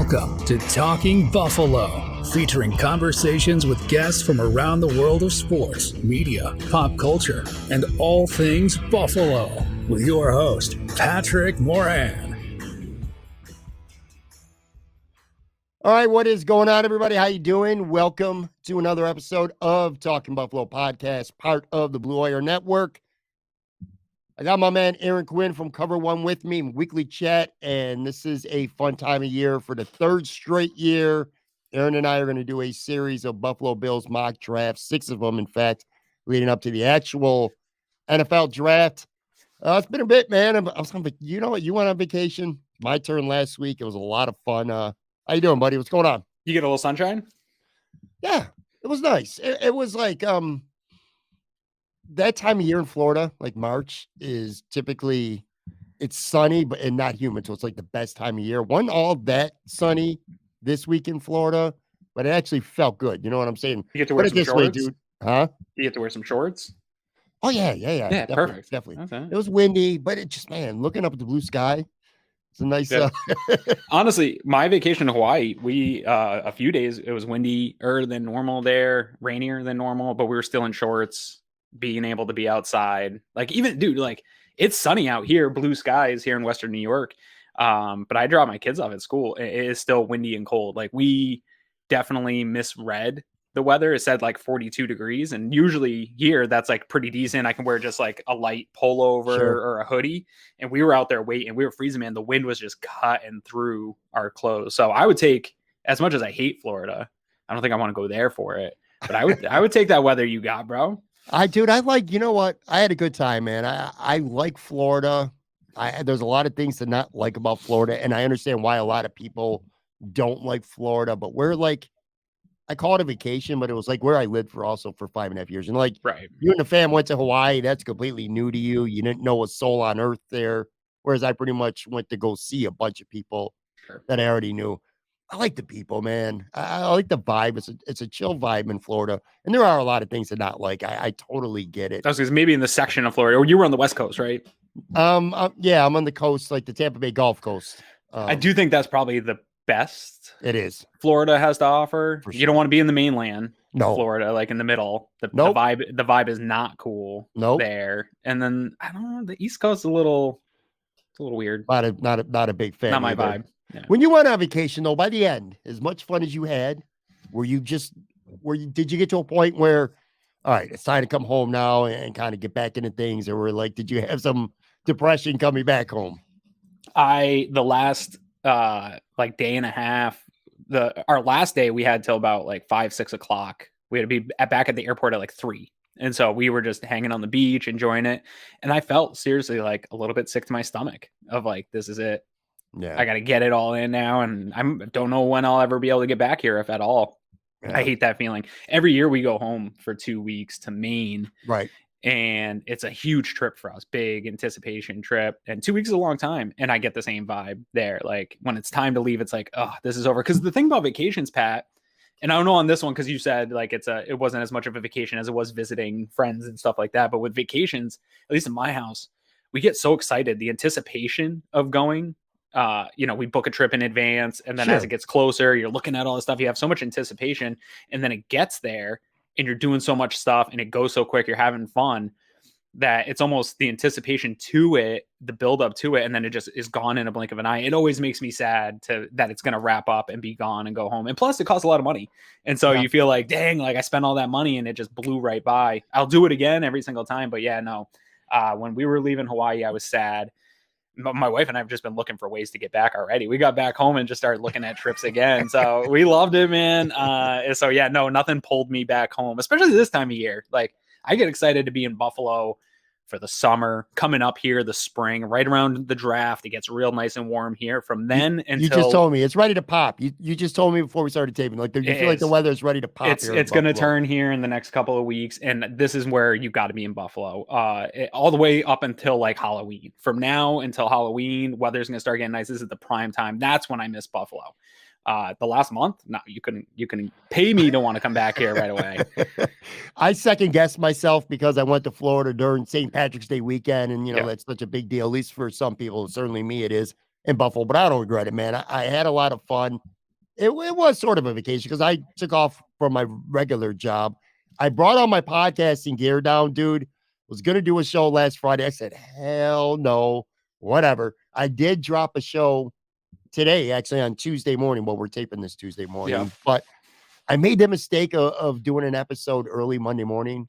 Welcome to Talking Buffalo, featuring conversations with guests from around the world of sports, media, pop culture, and all things Buffalo. With your host, Patrick Moran. All right, what is going on, everybody? How you doing? Welcome to another episode of Talking Buffalo podcast, part of the Blue Wire Network. I got my man Aaron Quinn from Cover One with me, weekly chat, and this is a fun time of year for the third straight year. Aaron and I are going to do a series of Buffalo Bills mock drafts, 6 of them, in fact, leading up to the actual NFL draft. It's been a bit, man. I was on, you know what? You went on vacation. My turn last week. It was a lot of fun. How you doing, buddy? What's going on? You get a little sunshine? Yeah, it was nice. It was like that time of year in Florida, like March, is typically it's sunny but and not humid, so it's like the best time of year. Wasn't all that sunny this week in Florida, but it actually felt good. You know what I'm saying? You get to wear some shorts, dude. Huh? You get to wear some shorts. Oh yeah. Yeah, perfect. Definitely. Okay. It was windy, but it just, man, looking up at the blue sky. It's a nice. Yeah. Honestly, my vacation in Hawaii, we a few days it was windier than normal there, rainier than normal, but we were still in shorts, being able to be outside. Like even, dude, like it's sunny out here, blue skies here in Western New York. But I drop my kids off at school. It is still windy and cold. Like we definitely misread the weather. It said like 42 degrees, and usually here that's like pretty decent. I can wear just like a light pullover or a hoodie, and we were out there waiting. We were freezing, man. The wind was just cutting through our clothes. So I would take, as much as I hate Florida, I don't think I want to go there for it, but I would take that weather you got, bro. I like, you know what? I had a good time, man. I like Florida. There's a lot of things to not like about Florida, and I understand why a lot of people don't like Florida, but we're like, I call it a vacation, but it was like where I lived for 5.5 years. And like, Right. You and the fam went to Hawaii. That's completely new to you. You didn't know a soul on earth there. Whereas I pretty much went to go see a bunch of people that I already knew. I like the people, man. I like the vibe. It's a chill vibe in Florida. And there are a lot of things to not like. I totally get it. That's because maybe in the section of Florida, or you were on the West Coast, right? Yeah, I'm on the coast, like the Tampa Bay Gulf Coast. I do think that's probably the best it is Florida has to offer. For sure. You don't want to be in the mainland. No. Florida, like in the middle. The vibe is not cool there. And then I don't know, the East Coast is a little weird. Not a big fan. Not my either. vibe. Yeah. When you went on vacation though, by the end, as much fun as you had, did you get to a point where, all right, it's time to come home now and kind of get back into things, or did you have some depression coming back home? The last like day and a half, our last day we had till about like 5-6 o'clock. We had to be back at the airport at like 3. And so we were just hanging on the beach, enjoying it. And I felt seriously like a little bit sick to my stomach of like, this is it. Yeah. I got to get it all in now. And I don't know when I'll ever be able to get back here, if at all. Yeah. I hate that feeling. Every year we go home for 2 weeks to Maine. Right. And it's a huge trip for us, big anticipation trip. And 2 weeks is a long time. And I get the same vibe there. Like when it's time to leave, it's like, oh, this is over. Because the thing about vacations, Pat, and I don't know on this one, because you said like it wasn't as much of a vacation as it was visiting friends and stuff like that. But with vacations, at least in my house, we get so excited. The anticipation of going, we book a trip in advance. And then as it gets closer, you're looking at all this stuff. You have so much anticipation. And then it gets there. And you're doing so much stuff and it goes so quick, you're having fun, that it's almost the anticipation to it, the build up to it, and then it just is gone in a blink of an eye. It always makes me sad that it's going to wrap up and be gone and go home. And plus it costs a lot of money. And so you feel like, dang, like I spent all that money and it just blew right by. I'll do it again every single time. But yeah, no, when we were leaving Hawaii, I was sad. My wife and I have just been looking for ways to get back already. We got back home and just started looking at trips again. So we loved it, man. So yeah, no, nothing pulled me back home, especially this time of year. Like I get excited to be in Buffalo for the summer, coming up here, the spring, right around the draft. It gets real nice and warm here from then until... You just told me it's ready to pop. You just told me before we started taping, like you feel like the weather is ready to pop. It's going to turn here in the next couple of weeks. And this is where you got to be in Buffalo, all the way up until like Halloween. From now until Halloween, weather's going to start getting nice. This is the prime time. That's when I miss Buffalo. The last month, no, you couldn't pay me to want to come back here right away. I second guessed myself because I went to Florida during St. Patrick's Day weekend, and that's such a big deal, at least for some people. Certainly me, it is. in Buffalo, but I don't regret it, man. I had a lot of fun. It was sort of a vacation because I took off from my regular job. I brought all my podcasting gear down, dude. Was going to do a show last Friday. I said, hell no, whatever. I did drop a show today, actually on Tuesday morning. Well, we're taping this Tuesday morning, but I made the mistake of doing an episode early Monday morning.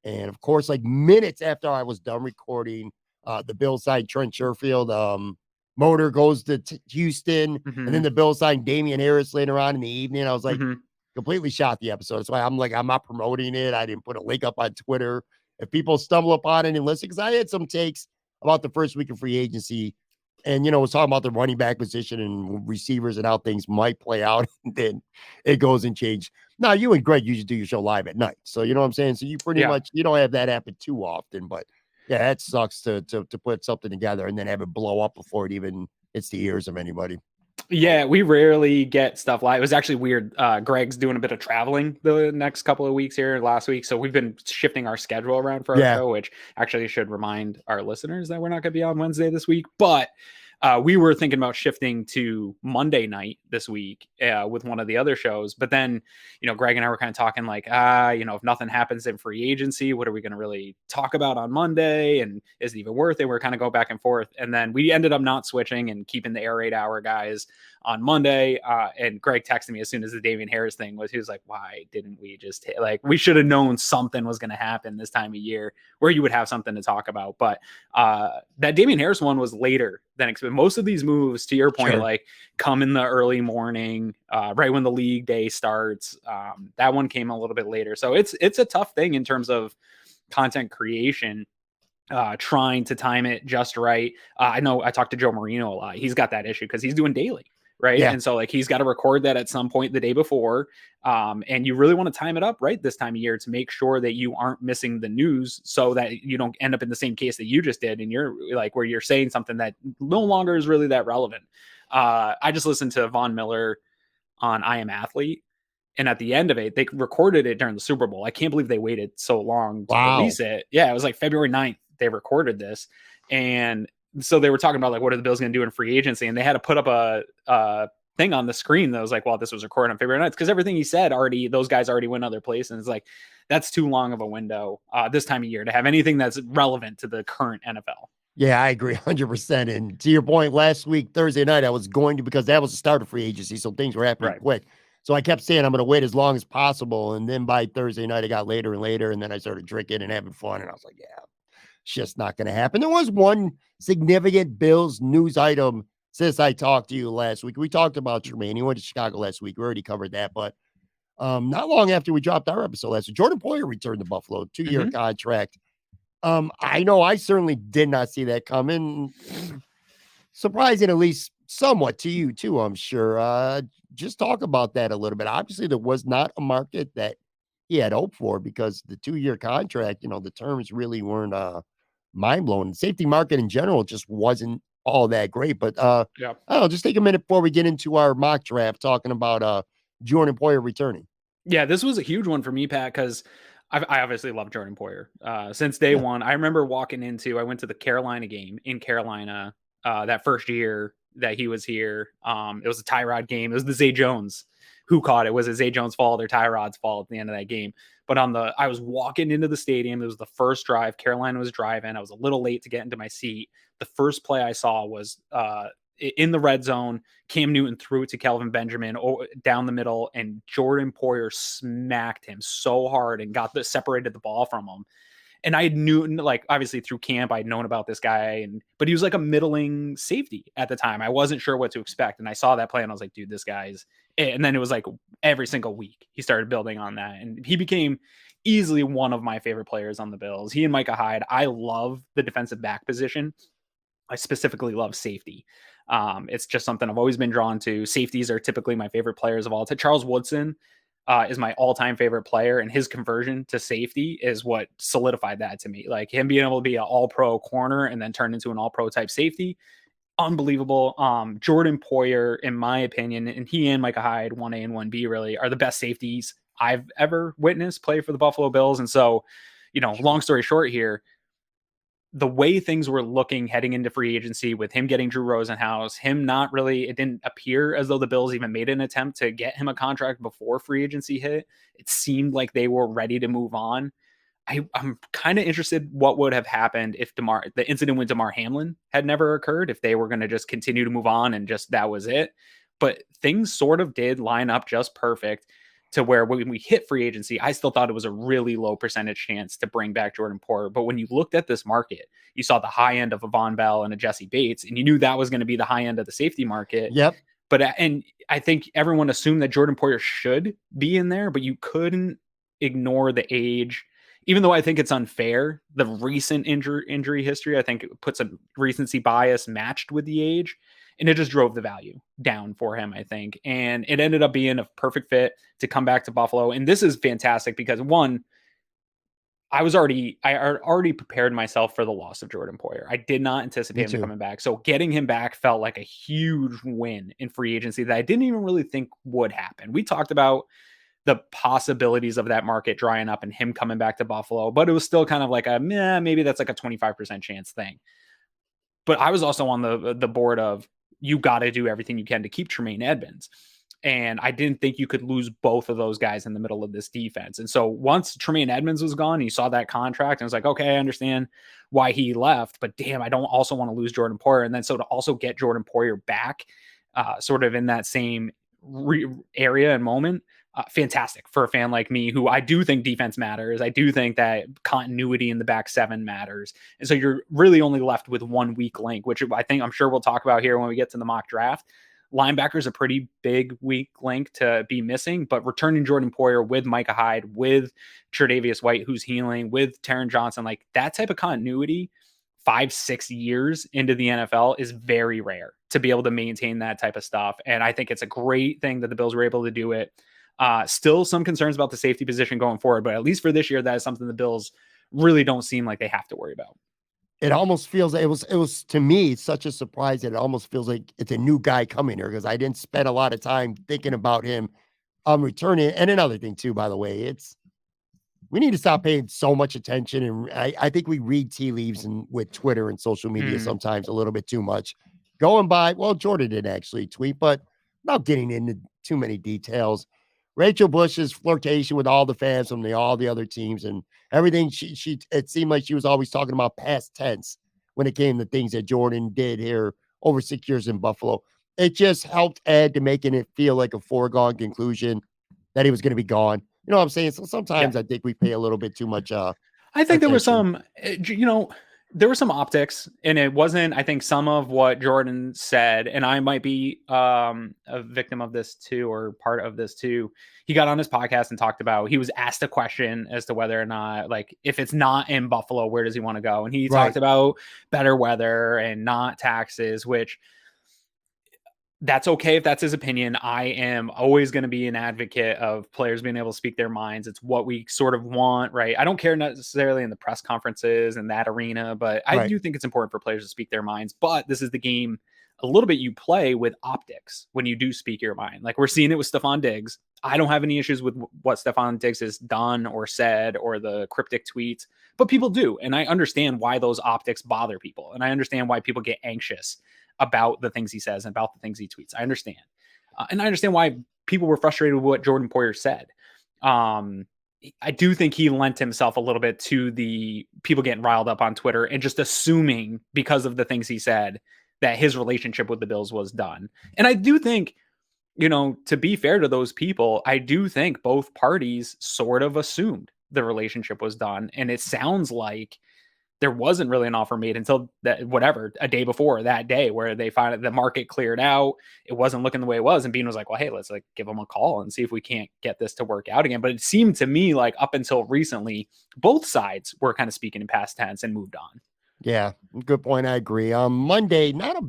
And of course, like minutes after I was done recording, the Bills signed Trent Sherfield. Motor goes to Houston, and then the Bills signed Damian Harris later on in the evening. I was like, completely shot the episode. That's why I'm like, I'm not promoting it. I didn't put a link up on Twitter. If people stumble upon it and listen, because I had some takes about the first week of free agency, and was talking about the running back position and receivers and how things might play out, and then it goes and change. Now, you and Greg usually do your show live at night, so you know what I'm saying. So you pretty much you don't have that happen too often, but yeah, that sucks to put something together and then have it blow up before it even hits the ears of anybody. Yeah, we rarely get stuff live. It was actually weird. Greg's doing a bit of traveling the next couple of weeks here last week. So we've been shifting our schedule around for our show, which actually should remind our listeners that we're not going to be on Wednesday this week. But we were thinking about shifting to Monday night this week with one of the other shows. But then, Greg and I were kind of talking like, if nothing happens in free agency, what are we going to really talk about on Monday? And is it even worth it? We're kind of going back and forth. And then we ended up not switching and keeping the Air 8 Hour guys on Monday. And Greg texted me as soon as the Damian Harris thing was, he was like, why didn't we just we should have known something was going to happen this time of year where you would have something to talk about. But that Damian Harris one was later than expected. Most of these moves, to your point, come in the early morning, right when the league day starts. That one came a little bit later. So it's a tough thing in terms of content creation, trying to time it just right. I know I talked to Joe Marino a lot. He's got that issue because he's doing daily. Right. Yeah. And so he's got to record that at some point the day before. And you really want to time it up right this time of year to make sure that you aren't missing the news so that you don't end up in the same case that you just did. And you're where you're saying something that no longer is really that relevant. I just listened to Von Miller on I Am Athlete. And at the end of it, they recorded it during the Super Bowl. I can't believe they waited so long to release it. Yeah, it was February 9th. They recorded this. And so they were talking about what are the Bills going to do in free agency, and they had to put up a thing on the screen that was well, this was recorded on February 9th because everything he said those guys already went other places. And it's that's too long of a window this time of year to have anything that's relevant to the current NFL. Yeah, I agree 100%. And to your point, last week, Thursday night, I was going to, because that was the start of free agency, so things were happening quick. So I kept saying I'm going to wait as long as possible. And then by Thursday night, it got later and later. And then I started drinking and having fun. And I was like, yeah, it's just not going to happen. There was one significant Bills news item since I talked to you last week. We talked about Tremaine. He went to Chicago last week. We already covered that. But not long after we dropped our episode last week, Jordan Poyer returned to Buffalo, 2-year contract. I know I certainly did not see that coming. Surprising, at least somewhat to you too, I'm sure. Just talk about that a little bit. Obviously, there was not a market that he had hoped for because the 2-year contract, the terms really weren't mind-blowing. The safety market in general just wasn't all that great. But I don't know, just take a minute before we get into our mock draft talking about Jordan Poyer returning. Yeah, this was a huge one for me, Pat, because I obviously love Jordan Poyer since day one. I remember I went to the Carolina game in Carolina that first year that he was here. It was a Tyrod game. It was the Zay Jones who caught it. Was it Zay Jones' fault or Tyrod's fault at the end of that game? But I was walking into the stadium. It was the first drive. Carolina was driving. I was a little late to get into my seat. The first play I saw was in the red zone. Cam Newton threw it to Kelvin Benjamin down the middle, and Jordan Poyer smacked him so hard and separated the ball from him. And I knew, obviously through camp, I'd known about this guy, but he was a middling safety at the time. I wasn't sure what to expect. And I saw that play and I was like, dude, this guy's, and then it was every single week he started building on that. And he became easily one of my favorite players on the Bills. He and Micah Hyde. I love the defensive back position. I specifically love safety. It's just something I've always been drawn to. Safeties are typically my favorite players of all time. Charles Woodson is my all-time favorite player, and his conversion to safety is what solidified that to me. Him being able to be an all-pro corner and then turn into an all-pro type safety, unbelievable. Jordan Poyer, in my opinion, and he and Micah Hyde, 1A and 1B, really are the best safeties I've ever witnessed play for the Buffalo Bills. And so, long story short here, the way things were looking heading into free agency with him getting Drew Rosenhaus, him not really, it didn't appear as though the Bills even made an attempt to get him a contract before free agency hit. It seemed like they were ready to move on. I'm kind of interested what would have happened if the incident with Damar Hamlin had never occurred, if they were going to just continue to move on and just that was it. But things sort of did line up just perfect to where when we hit free agency, I still thought it was a really low percentage chance to bring back Jordan Poyer. But when you looked at this market, you saw the high end of a Von Bell and a Jesse Bates, and you knew that was going to be the high end of the safety market. Yep. And I think everyone assumed that Jordan Poyer should be in there, but you couldn't ignore the age. Even though I think it's unfair, the recent injury history, I think it puts a recency bias matched with the age, and it just drove the value down for him, I think. And it ended up being a perfect fit to come back to Buffalo. And this is fantastic because one, I already prepared myself for the loss of Jordan Poyer. I did not anticipate him coming back. So getting him back felt like a huge win in free agency that I didn't even really think would happen. We talked about the possibilities of that market drying up and him coming back to Buffalo, but it was still kind of like maybe that's like a 25% chance thing. But I was also on the board of, you got to do everything you can to keep Tremaine Edmunds. And I didn't think you could lose both of those guys in the middle of this defense. And so once Tremaine Edmunds was gone, you saw that contract and I was like, okay, I understand why he left, but damn, I don't also want to lose Jordan Poyer. And then so to also get Jordan Poyer back sort of in that same area and moment, fantastic for a fan like me, who I do think defense matters. I do think that continuity in the back seven matters. And so you're really only left with one weak link, which I'm sure we'll talk about here when we get to the mock draft. Linebacker is a pretty big weak link to be missing, but returning Jordan Poyer with Micah Hyde, with Tre'Davious White, who's healing, with Taron Johnson, like that type of continuity 5-6 years into the NFL is very rare to be able to maintain that type of stuff. And I think it's a great thing that the Bills were able to do it. Still some concerns about the safety position going forward, but at least for this year, that is something the Bills really don't seem like they have to worry about. It almost feels it was to me such a surprise that it almost feels like it's a new guy coming here, because I didn't spend a lot of time thinking about him returning. And another thing too, by the way, we need to stop paying so much attention. And I think we read tea leaves and with Twitter and social media sometimes a little bit too much. Going by, well, Jordan didn't actually tweet, but not getting into too many details. Rachel Bush's flirtation with all the fans from all the other teams and everything, it seemed like she was always talking about past tense when it came to things that Jordan did here over 6 years in Buffalo. It just helped add to making it feel like a foregone conclusion that he was going to be gone. You know what I'm saying? So sometimes I think we pay a little bit too much. I think there was some, there were some optics, and it wasn't, I think, some of what Jordan said, and I might be a victim of this too, or part of this too. He got on his podcast and talked about, he was asked a question as to whether or not, like, if it's not in Buffalo, where does he want to go? And he talked about better weather and not taxes, which that's okay if that's his opinion. I am always going to be an advocate of players being able to speak their minds. It's what we sort of want, right? I don't care necessarily in the press conferences and that arena, but I do think it's important for players to speak their minds. But this is the game a little bit you play with optics when you do speak your mind. Like we're seeing it with Stephon Diggs. I don't have any issues with what Stephon Diggs has done or said or the cryptic tweets, but people do. And I understand why those optics bother people. And I understand why people get anxious about the things he says and about the things he tweets. I understand. And I understand why people were frustrated with what Jordan Poyer said. I do think he lent himself a little bit to the people getting riled up on Twitter and just assuming because of the things he said that his relationship with the Bills was done. And I do think, to be fair to those people, I do think both parties sort of assumed the relationship was done. And it sounds like there wasn't really an offer made until a day before that day, where they find the market cleared out. It wasn't looking the way it was. And Beane was like, well, hey, let's give them a call and see if we can't get this to work out again. But it seemed to me like up until recently, both sides were kind of speaking in past tense and moved on. Yeah, good point. I agree. Monday, not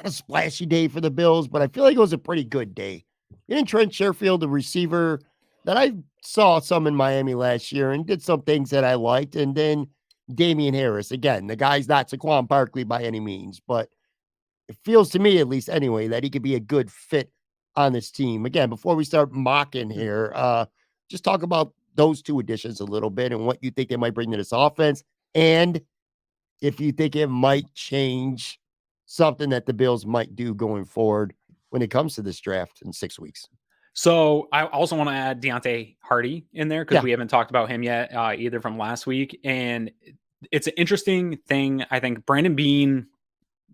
a splashy day for the Bills, but I feel like it was a pretty good day. Getting Trent Sherfield, the receiver that I saw some in Miami last year and did some things that I liked. And then Damian Harris, again, the guy's not Saquon Barkley by any means, but it feels to me, at least anyway, that he could be a good fit on this team. Again, before we start mocking here, just talk about those two additions a little bit and what you think they might bring to this offense and if you think it might change something that the Bills might do going forward when it comes to this draft in 6 weeks. So I also want to add Deontay Hardy in there because we haven't talked about him yet, either from last week. And it's an interesting thing. I think Brandon Beane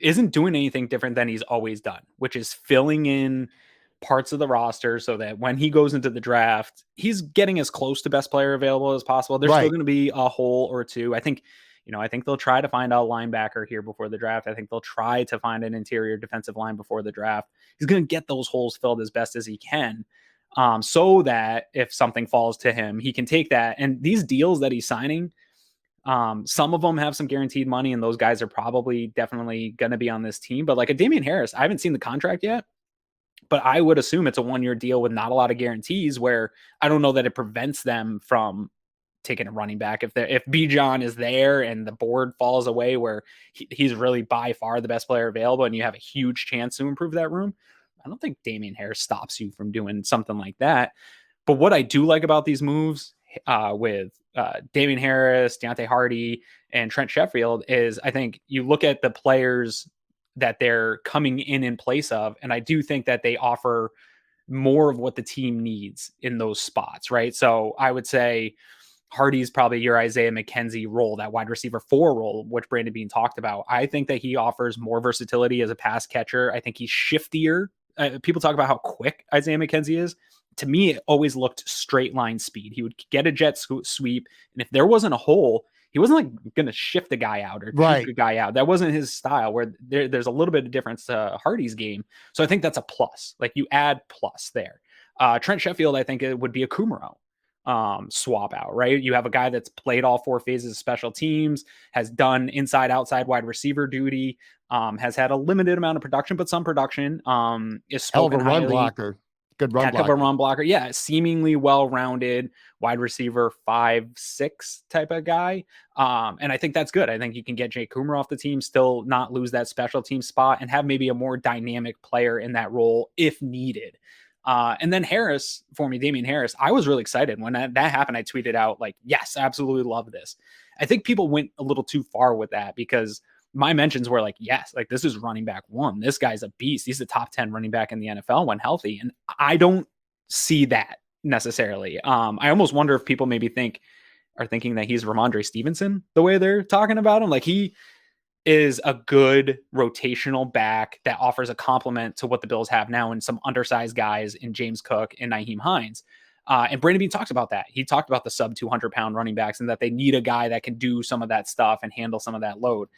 isn't doing anything different than he's always done, which is filling in parts of the roster so that when he goes into the draft, he's getting as close to best player available as possible. There's still going to be a hole or two. I think they'll try to find a linebacker here before the draft. I think they'll try to find an interior defensive line before the draft. He's going to get those holes filled as best as he can, so that if something falls to him, he can take that. And these deals that he's signing, some of them have some guaranteed money, and those guys are probably definitely going to be on this team. But like a Damian Harris, I haven't seen the contract yet, but I would assume it's a 1-year deal with not a lot of guarantees, where I don't know that it prevents them from taking a running back. If Bijan is there and the board falls away where he's really by far the best player available and you have a huge chance to improve that room, I don't think Damian Harris stops you from doing something like that. But what I do like about these moves with Damian Harris, Deontay Hardy, and Trent Sheffield is I think you look at the players that they're coming in place of, and I do think that they offer more of what the team needs in those spots, right? So I would say Hardy's probably your Isaiah McKenzie role, that wide receiver 4 role, which Brandon Beane talked about. I think that he offers more versatility as a pass catcher. I think he's shiftier. People talk about how quick Isaiah McKenzie is. To me, it always looked straight line speed. He would get a jet sweep, and if there wasn't a hole, he wasn't like going to shift a guy out or juke a guy out. That wasn't his style, where there's a little bit of difference to Hardy's game. So I think that's a plus. Like you add plus there. Trent Sheffield, I think it would be a Kumaro swap out, right? You have a guy that's played all 4 phases of special teams, has done inside outside wide receiver duty, has had a limited amount of production, but some production, is spoken highly. Run blocker. Good run blocker. Heck of a run blocker. Yeah, seemingly well-rounded wide receiver 5-6 type of guy. And I think that's good. I think you can get Jake Coomer off the team, still not lose that special team spot, and have maybe a more dynamic player in that role if needed. And then Harris, for me, Damian Harris, I was really excited when that happened. I tweeted out like, yes, absolutely love this. I think people went a little too far with that because my mentions were like, yes, like this is running back 1. This guy's a beast. He's a top 10 running back in the NFL when healthy. And I don't see that necessarily. I almost wonder if people maybe are thinking that he's Ramondre Stevenson the way they're talking about him. Like he is a good rotational back that offers a complement to what the Bills have now and some undersized guys in James Cook and Nyheim Hines. And Brandon Beane talks about that. He talked about the sub 200-pound running backs and that they need a guy that can do some of that stuff and handle some of that load.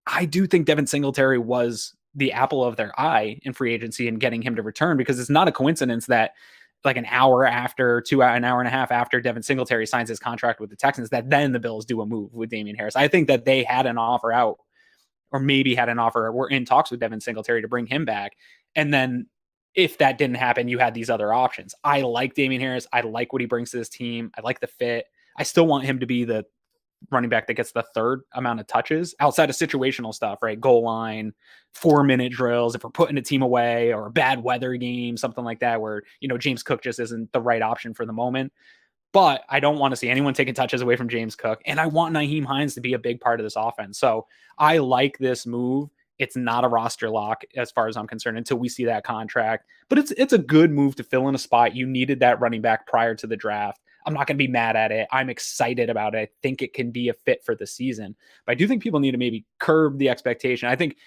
I do think Devin Singletary was the apple of their eye in free agency and getting him to return, because it's not a coincidence that like an hour and a half after Devin Singletary signs his contract with the Texans, that then the Bills do a move with Damian Harris. I think that they had an offer out, or maybe had an offer, we're in talks with Devin Singletary to bring him back. And then if that didn't happen, you had these other options. I like Damian Harris. I like what he brings to this team. I like the fit. I still want him to be the running back that gets the 3rd amount of touches outside of situational stuff, right? Goal line, 4-minute drills, if we're putting a team away, or a bad weather game, something like that, where, James Cook just isn't the right option for the moment. But I don't want to see anyone taking touches away from James Cook. And I want Nyheim Hines to be a big part of this offense. So I like this move. It's not a roster lock as far as I'm concerned until we see that contract, but it's a good move to fill in a spot. You needed that running back prior to the draft. I'm not going to be mad at it. I'm excited about it. I think it can be a fit for the season, but I do think people need to maybe curb the expectation. I think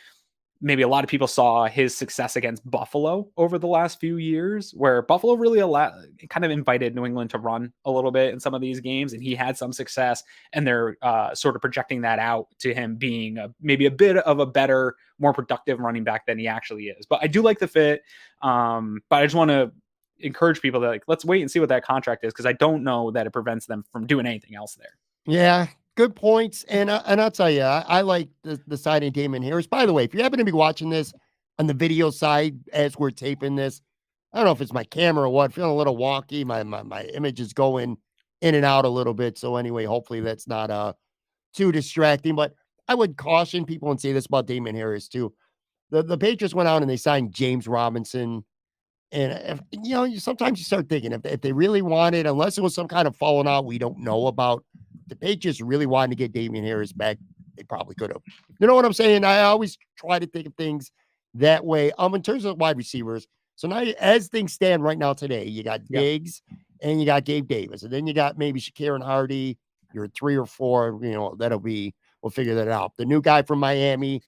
maybe a lot of people saw his success against Buffalo over the last few years, where Buffalo really kind of invited New England to run a little bit in some of these games, and he had some success, and they're sort of projecting that out to him being maybe a bit of a better, more productive running back than he actually is. But I do like the fit, but I just want to encourage people that let's wait and see what that contract is, because I don't know that it prevents them from doing anything else there. Yeah. Good points. And I'll tell you, I like the signing Damian Harris. By the way, if you happen to be watching this on the video side as we're taping this, I don't know if it's my camera or what, feeling a little wonky. My image is going in and out a little bit. So anyway, hopefully that's not too distracting. But I would caution people and say this about Damian Harris too. The Patriots went out and they signed James Robinson. And sometimes you start thinking if they really wanted, unless it was some kind of falling out we don't know about, the Patriots really wanted to get Damian Harris back they probably could have. You know what I'm saying? I always try to think of things that way. In terms of wide receivers, so now as things stand right now today, you got Diggs and you got Gabe Davis, and then you got maybe Shakir and Hardy. You're 3 or 4. We'll figure that out. The new guy from Miami.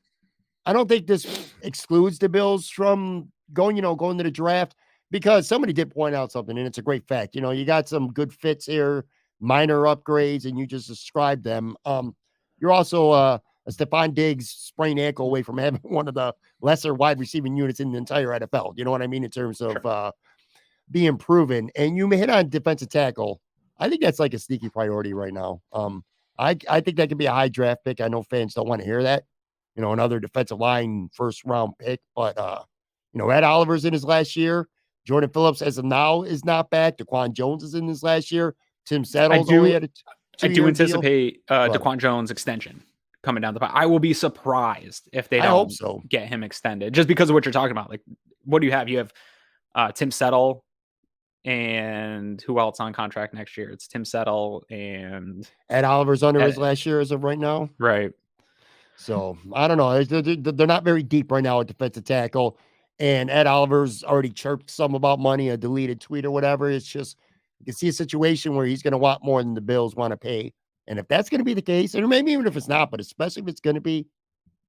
I don't think this excludes the Bills from going to the draft, because somebody did point out something, and it's a great fact. You got some good fits here, minor upgrades, and you just described them. You're also a Stephon Diggs sprained ankle away from having one of the lesser wide receiving units in the entire NFL. You know what I mean? In terms of being proven. And you hit on defensive tackle. I think that's like a sneaky priority right now. I think that could be a high draft pick. I know fans don't want to hear that. Another defensive line first round pick, but Ed Oliver's in his last year. Jordan Phillips, as of now, is not back. Daquan Jones is in his last year. Tim Settle's only had a 2-year I do anticipate deal. Daquan Jones extension coming down the pipe. I will be surprised if they don't get him extended, just because of what you're talking about. Like, what do you have? You have Tim Settle, and who else on contract next year? It's Tim Settle and Ed Oliver's under his last year as of right now. Right. So I don't know. They're not very deep right now at defensive tackle. And Ed Oliver's already chirped some about money, a deleted tweet or whatever. It's just, you can see a situation where he's going to want more than the Bills want to pay. And if that's going to be the case, and maybe even if it's not, but especially if it's going to be,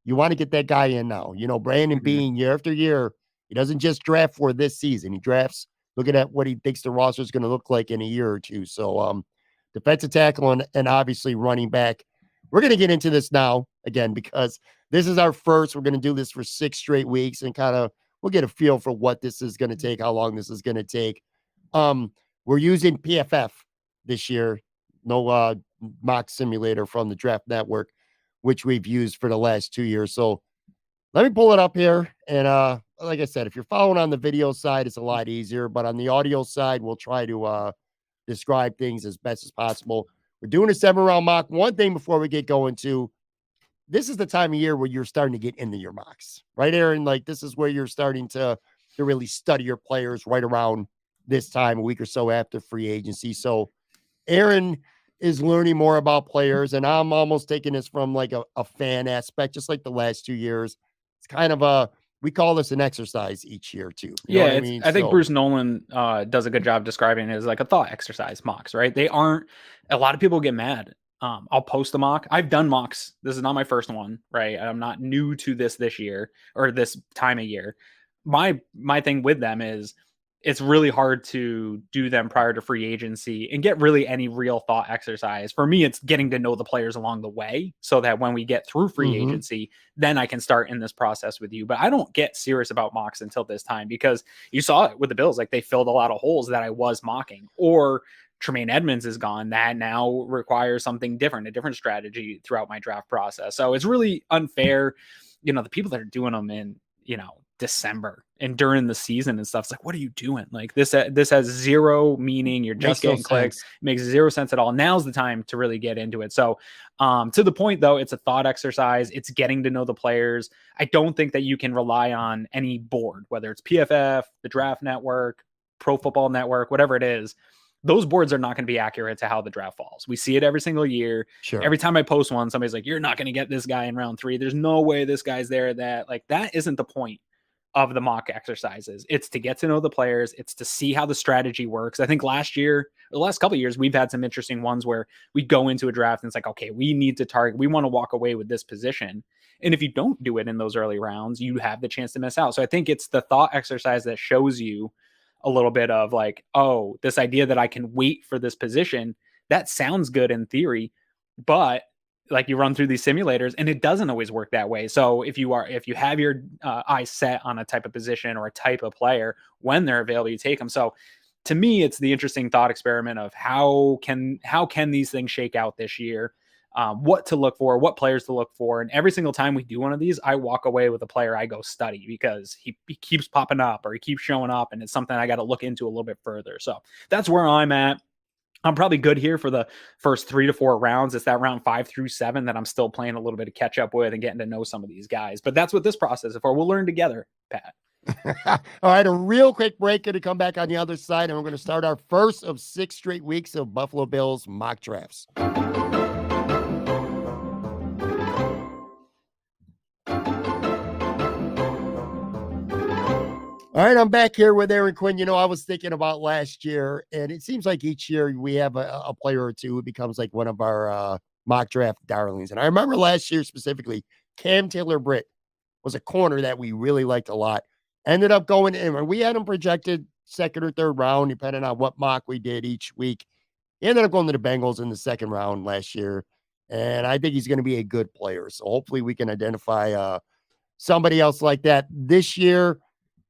you want to get that guy in now. Brandon Beane, year after year, he doesn't just draft for this season. He drafts looking at what he thinks the roster is going to look like in a year or two. So defensive tackle and obviously running back. We're going to get into this now again, because this is our first. We're going to do this for 6 straight weeks and we'll get a feel for what this is going to take, how long this is going to take. We're using PFF this year. No mock simulator from the Draft Network, which we've used for the last 2 years. So let me pull it up here. And like I said, if you're following on the video side, it's a lot easier. But on the audio side, we'll try to describe things as best as possible. We're doing a 7-round mock. One thing before we get going to, this is the time of year where you're starting to get into your mocks, right, Aaron? Like, this is where you're starting to really study your players right around this time, a week or so after free agency. So Aaron is learning more about players, and I'm almost taking this from like a fan aspect, just like the last 2 years. It's kind of we call this an exercise each year too. You know what I mean? I think Bruce Nolan does a good job describing it as like a thought exercise mocks, right? They aren't, a lot of people get mad. I'll post a mock. I've done mocks. This is not my first one, right? I'm not new to this year or this time of year. My thing with them is it's really hard to do them prior to free agency and get really any real thought exercise. For me, it's getting to know the players along the way so that when we get through free agency, then I can start in this process with you. But I don't get serious about mocks until this time, because you saw it with the Bills. Like, they filled a lot of holes that I was mocking, or Tremaine Edmonds is gone. That now requires something different, a different strategy throughout my draft process. So it's really unfair. The people that are doing them in, December and during the season and stuff, it's like, what are you doing? Like, this has zero meaning. You're just getting clicks. It makes zero sense at all. Now's the time to really get into it. So to the point though, it's a thought exercise. It's getting to know the players. I don't think that you can rely on any board, whether it's PFF, the Draft Network, Pro Football Network, whatever it is. Those boards are not going to be accurate to how the draft falls. We see it every single year. Sure. Every time I post one, somebody's like, you're not going to get this guy in round 3. There's no way this guy's there. That isn't the point of the mock exercises. It's to get to know the players. It's to see how the strategy works. I think last year, the last couple of years, we've had some interesting ones where we go into a draft and it's like, okay, we need to target, we want to walk away with this position. And if you don't do it in those early rounds, you have the chance to miss out. So I think it's the thought exercise that shows you a little bit of like, oh, this idea that I can wait for this position, that sounds good in theory, but like, you run through these simulators and it doesn't always work that way. So if you have your eyes set on a type of position or a type of player, when they're available, you take them. So to me, it's the interesting thought experiment of how can these things shake out this year, what to look for, what players to look for. And every single time we do one of these, I walk away with a player I go study, because he keeps popping up or he keeps showing up, and it's something I got to look into a little bit further. So that's where I'm at. I'm probably good here for the first 3 to 4 rounds. It's that round 5 through 7 that I'm still playing a little bit of catch up with and getting to know some of these guys. But that's what this process is for. We'll learn together, Pat. All right, a real quick break to come back on the other side, and we're going to start our first of 6 straight weeks of Buffalo Bills mock drafts. All right, I'm back here with Aaron Quinn. You know, I was thinking about last year, and it seems like each year we have a player or two who becomes like one of our mock draft darlings. And I remember last year specifically, Cam Taylor-Britt was a corner that we really liked a lot. Ended up going in, and we had him projected second or third round, depending on what mock we did each week. He ended up going to the Bengals in the second round last year, and I think he's going to be a good player. So hopefully we can identify somebody else like that this year.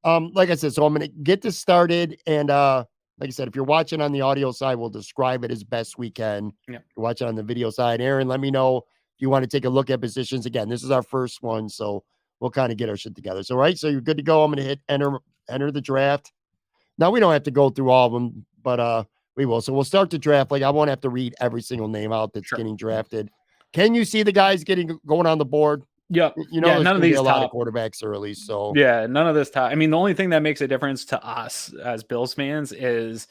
Like I said, so I'm going to get this started. And like I said, if you're watching on the audio side, we'll describe it as best we can. Yeah. If you're watching on the video side, Aaron, let me know if you want to take a look at positions. Again, this is our first one, so we'll kind of get our shit together. So, right, so you're good to go. I'm going to hit enter the draft. Now, we don't have to go through all of them, but we will. So we'll start the draft. Like, I won't have to read every single name out that's getting drafted. Can you see the guys going on the board? Yep. You know, yeah, none of these a lot of quarterbacks early. So yeah, none of this top. I mean, the only thing that makes a difference to us as Bills fans is,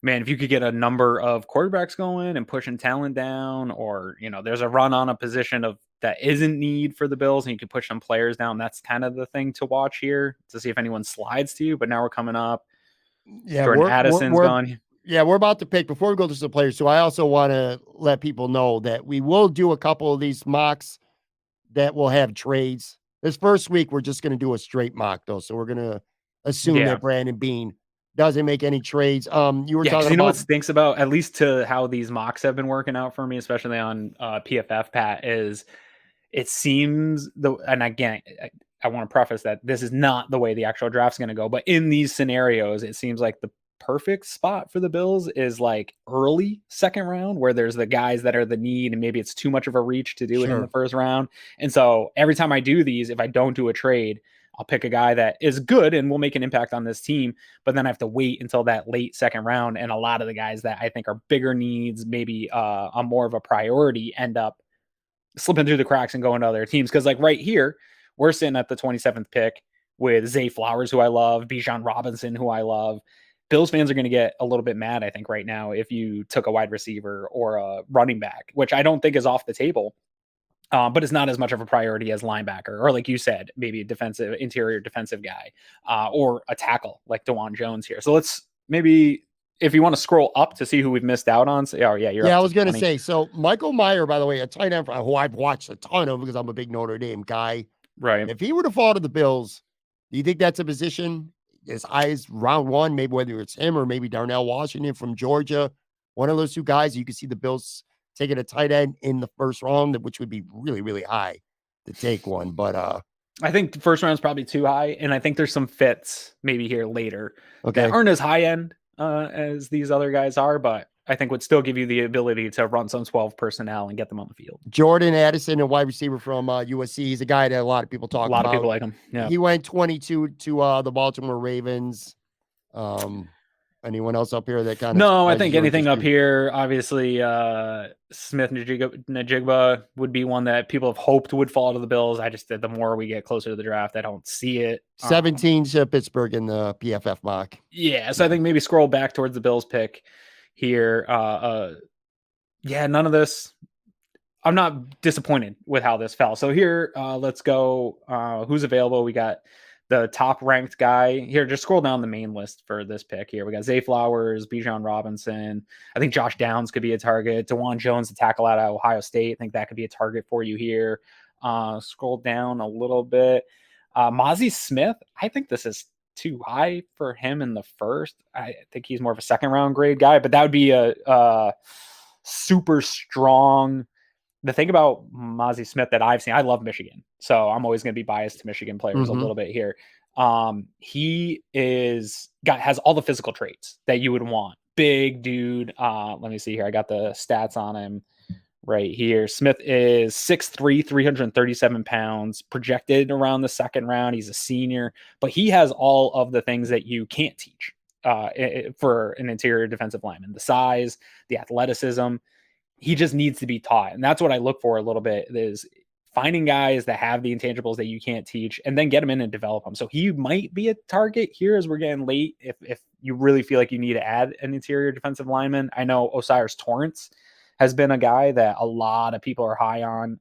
man, if you could get a number of quarterbacks going and pushing talent down, or there's a run on a position that isn't need for the Bills, and you can push some players down. That's kind of the thing to watch here to see if anyone slides to you. But now we're coming up. Yeah, Jordan Addison's gone. Yeah, we're about to pick before we go to some players. So I also want to let people know that we will do a couple of these mocks that will have trades. This first week, we're just going to do a straight mock, though. So we're going to assume that Brandon Beane doesn't make any trades. You were talking about... what stinks about, at least to how these mocks have been working out for me, especially on PFF, Pat, is it seems, and again, I want to preface that this is not the way the actual draft's going to go, but in these scenarios, it seems like the perfect spot for the Bills is like early second round, where there's the guys that are the need, and maybe it's too much of a reach to do it in the first round. And so every time I do these, if I don't do a trade, I'll pick a guy that is good and will make an impact on this team, but then I have to wait until that late second round. And a lot of the guys that I think are bigger needs, maybe a more of a priority, end up slipping through the cracks and going to other teams. Cause like right here, we're sitting at the 27th pick with Zay Flowers, who I love, Bijan Robinson, who I love. Bills fans are going to get a little bit mad, I think, right now if you took a wide receiver or a running back, which I don't think is off the table, but it's not as much of a priority as linebacker, or like you said, maybe a interior defensive guy, or a tackle like DeJuan Jones here. So let's maybe, if you want to scroll up to see who we've missed out on. Say, I was going to say, so Michael Mayer, by the way, a tight end who I've watched a ton of because I'm a big Notre Dame guy. Right. If he were to fall to the Bills, do you think that's a position as high as round one, maybe whether it's him or maybe Darnell Washington from Georgia, one of those two guys? You can see the Bills taking a tight end in the first round, which would be really, really high to take one. But I think the first round is probably too high, and I think there's some fits maybe here later that aren't as high end as these other guys are, but I think would still give you the ability to run some 12 personnel and get them on the field. Jordan Addison, a wide receiver from USC. He's a guy that a lot of people talk about. A lot of people like him. Yeah. He went 22 to the Baltimore Ravens. Anyone else up here that kind of... No, I think anything up here, obviously, Smith Najigba would be one that people have hoped would fall to the Bills. I just, the more we get closer to the draft, I don't see it. 17 to Pittsburgh in the PFF mock. Yeah, so I think maybe scroll back towards the Bills pick here. None of this. I'm not disappointed with how this fell. So here, let's go. Who's available? We got the top ranked guy here. Just scroll down the main list for this pick here. We got Zay Flowers, Bijan Robinson. I think Josh Downs could be a target. DeJuan Jones, the tackle out of Ohio State. I think that could be a target for you here. Scroll down a little bit. Mozzie Smith. I think this is too high for him in the first. I think he's more of a second round grade guy, but that would be a super strong. The thing about Mozzie Smith that I've seen, I love Michigan, so I'm always going to be biased to Michigan players a little bit here. He has all the physical traits that you would want. Big dude. Let me see here. I got the stats on him right here. Smith is 6'3", 337 pounds, projected around the second round. He's a senior, but he has all of the things that you can't teach for an interior defensive lineman: the size, the athleticism. He just needs to be taught. And that's what I look for a little bit, is finding guys that have the intangibles that you can't teach and then get them in and develop them. So he might be a target here as we're getting late. If you really feel like you need to add an interior defensive lineman. I know Osiris Torrance has been a guy that a lot of people are high on.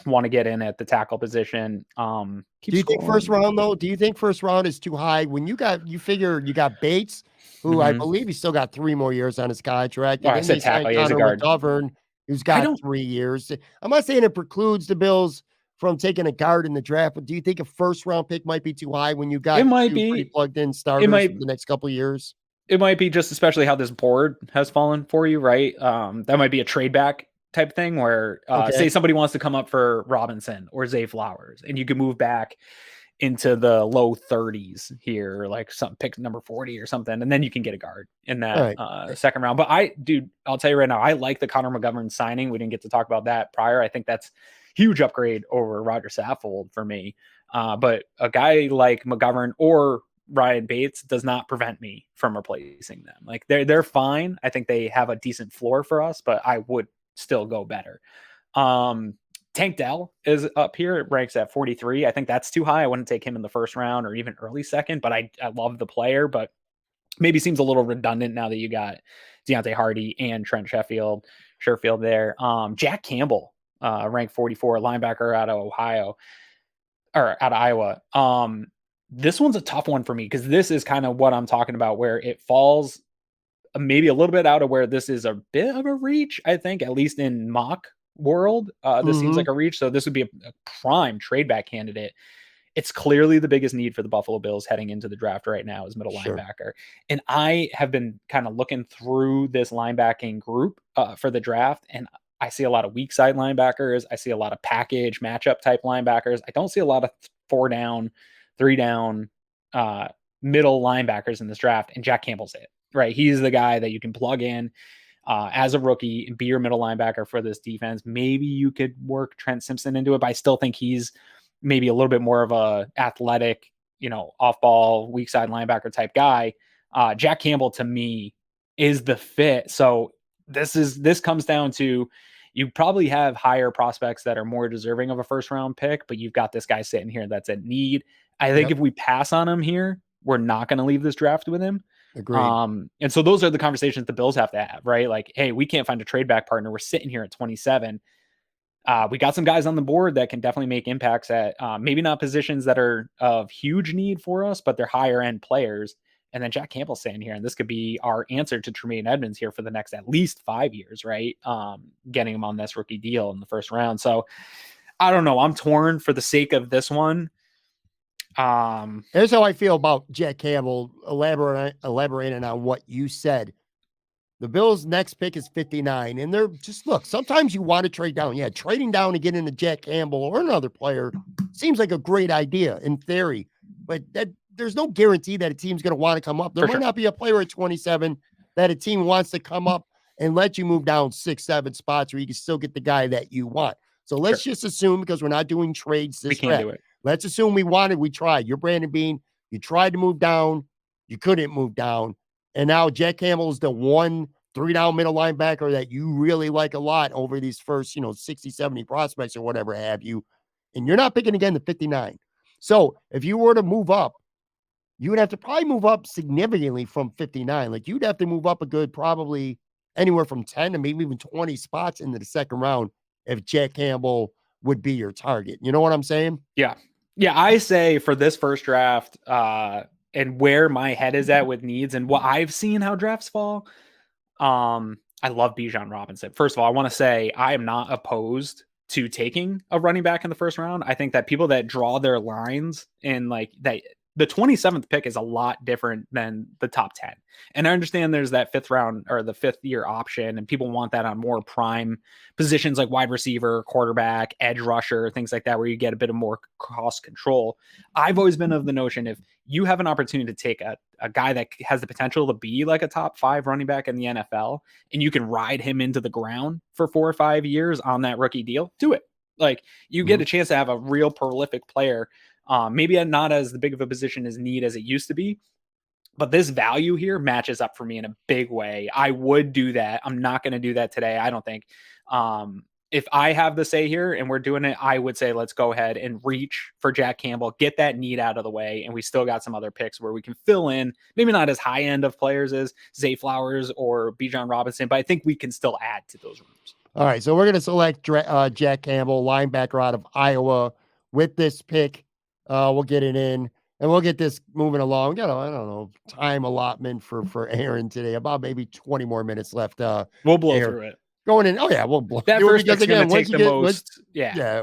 want to get in at the tackle position. Do you think first round though? Do you think first round is too high when you figure you got Bates, who I believe he's still got 3 more years on his contract, and I then said they signed tackle. He is a Connor guard. McGovern, who's got 3 years. I'm not saying it precludes the Bills from taking a guard in the draft, but do you think a first round pick might be too high when you got 2 pretty plugged in starters for the next couple of years? It might be, just especially how this board has fallen for you, right? That might be a trade back type thing where say somebody wants to come up for Robinson or Zay Flowers, and you can move back into the low 30s here, like some pick number 40 or something, and then you can get a guard in that second round. But I'll tell you right now, I like the Connor McGovern signing. We didn't get to talk about that prior. I think that's huge upgrade over Roger Saffold for me. But a guy like McGovern or Ryan Bates does not prevent me from replacing them. Like they're fine. I think they have a decent floor for us, but I would still go better. Tank Dell is up here. It ranks at 43. I think that's too high. I wouldn't take him in the first round or even early second, but I love the player, but maybe seems a little redundant now that you got Deontay Hardy and Trent Sherfield there. Jack Campbell, ranked 44, linebacker out of Iowa. This one's a tough one for me because this is kind of what I'm talking about, where it falls maybe a little bit out of where this is a bit of a reach, I think, at least in mock world. This seems like a reach. So this would be a prime trade back candidate. It's clearly the biggest need for the Buffalo Bills heading into the draft right now is middle linebacker. And I have been kind of looking through this linebacking group for the draft, and I see a lot of weak side linebackers. I see a lot of package matchup type linebackers. I don't see a lot of 4 down, 3 down middle linebackers in this draft. And Jack Campbell's it, right? He's the guy that you can plug in as a rookie and be your middle linebacker for this defense. Maybe you could work Trent Simpson into it, but I still think he's maybe a little bit more of a athletic, off ball, weak side linebacker type guy. Jack Campbell to me is the fit. So this comes down to, you probably have higher prospects that are more deserving of a first round pick, but you've got this guy sitting here that's at need. I think if we pass on him here, we're not going to leave this draft with him. Agreed. And so those are the conversations the Bills have to have, right? Like, hey, we can't find a trade back partner. We're sitting here at 27. We got some guys on the board that can definitely make impacts at maybe not positions that are of huge need for us, but they're higher end players. And then Jack Campbell's sitting here, and this could be our answer to Tremaine Edmonds here for the next at least 5 years, right? Getting him on this rookie deal in the first round. So I don't know. I'm torn for the sake of this one. Here's how I feel about Jack Campbell, elaborating on what you said. The Bills' next pick is 59, and they're just, look, sometimes you want to trade down. Yeah, trading down to get into Jack Campbell or another player seems like a great idea in theory, but there's no guarantee that a team's going to want to come up. There might not be a player at 27 that a team wants to come up and let you move down 6, 7 spots where you can still get the guy that you want. So let's just assume, because we're not doing trades this we can't do it. Let's assume we tried. You're Brandon Beane. You tried to move down. You couldn't move down. And now Jack Campbell is the 1 3-down middle linebacker that you really like a lot over these first, 60, 70 prospects or whatever have you. And you're not picking again the 59. So if you were to move up, you would have to probably move up significantly from 59. Like you'd have to move up a good, probably anywhere from 10 to maybe even 20 spots into the second round if Jack Campbell would be your target. You know what I'm saying? Yeah. Yeah. I say for this first draft, and where my head is at with needs and what I've seen how drafts fall, I love Bijan Robinson. First of all, I want to say I am not opposed to taking a running back in the first round. I think that people that draw their lines and like that, the 27th pick is a lot different than the top 10. And I understand there's that 5th round or the 5th year option, and people want that on more prime positions like wide receiver, quarterback, edge rusher, things like that, where you get a bit of more cost control. I've always been of the notion, if you have an opportunity to take a guy that has the potential to be like a top 5 running back in the NFL, and you can ride him into the ground for 4 or 5 years on that rookie deal, do it. Like you get a chance to have a real prolific player. Maybe not as big of a position as need as it used to be, but this value here matches up for me in a big way. I would do that. I'm not going to do that today, I don't think. If I have the say here and we're doing it, I would say let's go ahead and reach for Jack Campbell, get that need out of the way, and we still got some other picks where we can fill in, maybe not as high end of players as Zay Flowers or Bijan Robinson, but I think we can still add to those rooms. All right, so we're going to select Jack Campbell, linebacker out of Iowa. With this pick, we'll get it in, and we'll get this moving along. I don't know, time allotment for Aaron today. About maybe 20 more minutes left. We'll blow Aaron. through it. Going in. Oh yeah, we'll blow that through it first because pick's again, gonna take the most.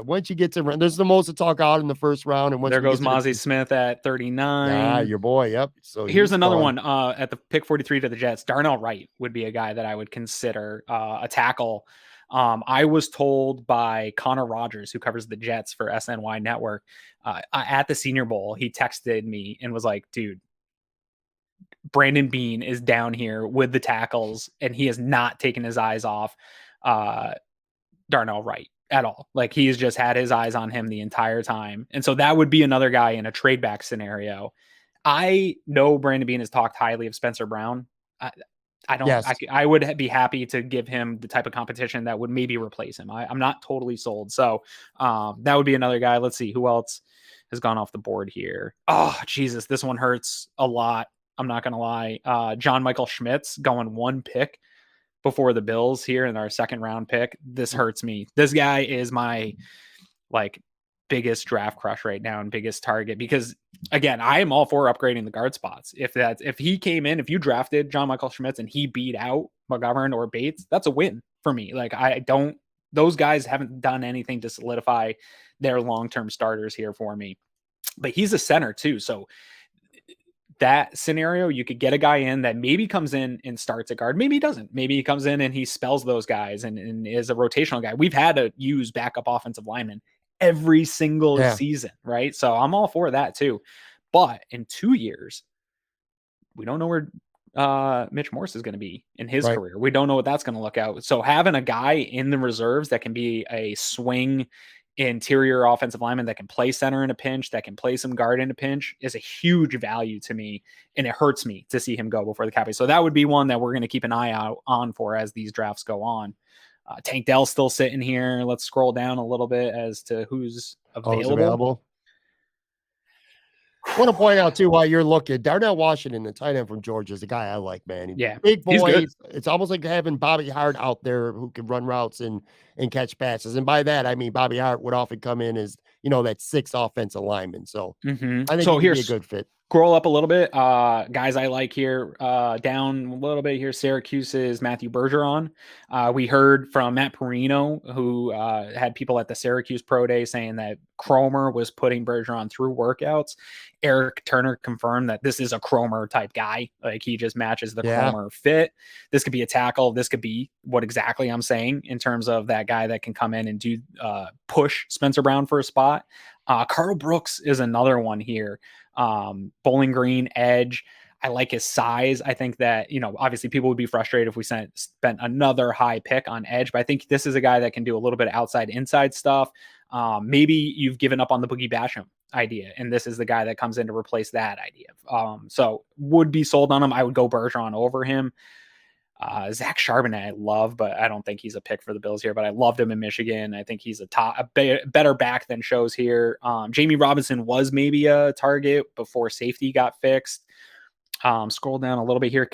Once you get to there's the most to talk out in the first round, and once there goes Mozzie Smith at 39. Yeah, your boy. Yep. So here's another one. At the pick 43 to the Jets, Darnell Wright would be a guy that I would consider a tackle. I was told by Connor Rogers, who covers the Jets for SNY Network, at the Senior Bowl, he texted me and was like, dude, Brandon Beane is down here with the tackles, and he has not taken his eyes off Darnell Wright at all. Like, he's just had his eyes on him the entire time. And so that would be another guy in a trade back scenario. I know Brandon Beane has talked highly of Spencer Brown. I don't. Yes. I would be happy to give him the type of competition that would maybe replace him. I'm not totally sold. So that would be another guy. Let's see who else has gone off the board here. Oh, Jesus, this one hurts a lot. I'm not going to lie. John Michael Schmitz going one pick before the Bills here in our second round pick. This hurts me. This guy is my biggest draft crush right now and biggest target, because again, I am all for upgrading the guard spots. If he came in, if you drafted John Michael Schmitz and he beat out McGovern or Bates, that's a win for me. Those guys haven't done anything to solidify their long-term starters here for me, but he's a center too. So that scenario, you could get a guy in that maybe comes in and starts at guard. Maybe he doesn't. Maybe he comes in and he spells those guys and is a rotational guy. We've had to use backup offensive linemen every single season, right? So I'm all for that too. But in 2 years, we don't know where Mitch Morse is going to be in his career. We don't know what that's going to look out. So having a guy in the reserves that can be a swing interior offensive lineman that can play center in a pinch, that can play some guard in a pinch, is a huge value to me. And it hurts me to see him go before the cap. So that would be one that we're going to keep an eye out on for as these drafts go on. Tank Dell's still sitting here. Let's scroll down a little bit as to who's available. I want to point out too, while you're looking, Darnell Washington, the tight end from Georgia, is a guy I like, man. Big boy. It's almost like having Bobby Hart out there who can run routes and catch passes. And by that, I mean Bobby Hart would often come in as, that sixth offensive lineman. So I think he'd be a good fit. Scroll up a little bit. Guys I like here, down a little bit here, Syracuse's Matthew Bergeron. We heard from Matt Perino, who had people at the Syracuse Pro Day saying that Cromer was putting Bergeron through workouts. Eric Turner confirmed that this is a Cromer type guy. Like, he just matches the Cromer fit. This could be a tackle. This could be what exactly I'm saying in terms of that guy that can come in and do push Spencer Brown for a spot. Carl Brooks is another one here. Bowling Green edge. I like his size. I think that, obviously people would be frustrated if we spent another high pick on edge, but I think this is a guy that can do a little bit of outside inside stuff. Maybe you've given up on the Boogie Basham idea, and this is the guy that comes in to replace that idea. So would be sold on him. I would go Bergeron over him. Zach Charbonnet I love, but I don't think he's a pick for the Bills here, but I loved him in Michigan. I think he's a better back than shows here. Jamie Robinson was maybe a target before safety got fixed. Scroll down a little bit here.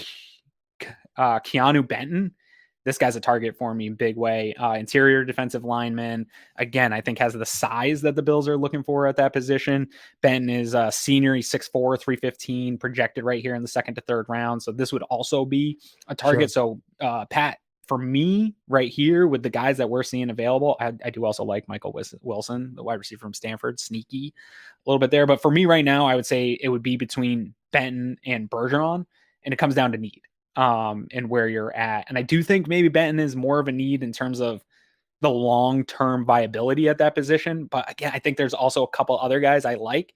Keanu Benton. This guy's a target for me in big way. Interior defensive lineman. Again, I think has the size that the Bills are looking for at that position. Benton is a senior. He's 6'4", 315, projected right here in the second to third round. So this would also be a target. Sure. So Pat, for me right here with the guys that we're seeing available, I do also like Michael Wilson, the wide receiver from Stanford, sneaky a little bit there. But for me right now, I would say it would be between Benton and Bergeron, and it comes down to need. And where you're at. And I do think maybe Benton is more of a need in terms of the long-term viability at that position. But again, I think there's also a couple other guys I like